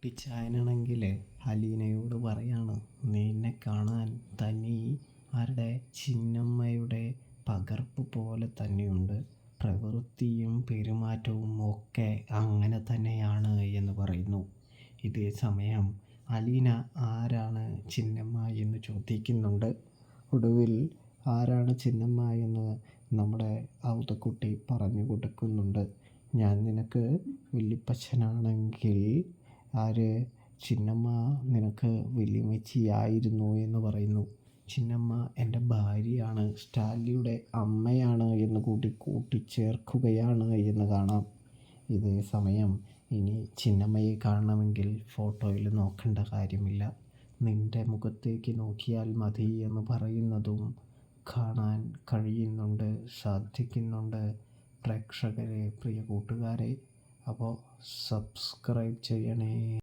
കുട്ടിച്ചായനാണെങ്കിൽ അലീനയോട് പറയാണ്, നിന്നെ കാണാൻ തനി ആരുടെ ചിന്നമ്മയുടെ പകർപ്പ് പോലെ തന്നെയുണ്ട്, പ്രവൃത്തിയും പെരുമാറ്റവും ഒക്കെ അങ്ങനെ തന്നെയാണ് എന്ന് പറയുന്നു. ഇതേ സമയം അലീന ആരാണ് ചിന്നമ്മ എന്ന് ചോദിക്കുന്നുണ്ട്. ഒടുവിൽ ആരാണ് ചിന്നമ്മ എന്ന് നമ്മുടെ ഔതക്കുട്ടി പറഞ്ഞു കൊടുക്കുന്നുണ്ട്. ഞാൻ നിനക്ക് വല്യപ്പച്ചനാണെങ്കിൽ ആര് ചിന്നമ്മ നിനക്ക് വലിയമ്മച്ചിയായിരുന്നു എന്ന് പറയുന്നു. ചിന്നമ്മ എൻ്റെ ഭാര്യയാണ്, സ്റ്റാൻലിയുടെ അമ്മയാണ് എന്ന് കൂട്ടിച്ചേർക്കുകയാണ് എന്ന് കാണാം. ഇതേ സമയം ഇനി ചിന്നമ്മയെ കാണണമെങ്കിൽ ഫോട്ടോയിൽ നോക്കേണ്ട കാര്യമില്ല, നിൻ്റെ മുഖത്തേക്ക് നോക്കിയാൽ മതി എന്ന് പറയുന്നതും കാണാൻ സാധിക്കുന്നുണ്ട് പ്രേക്ഷകരെ, പ്രിയ കൂട്ടുകാരെ. അപ്പോൾ സബ്സ്ക്രൈബ് ചെയ്യണേ.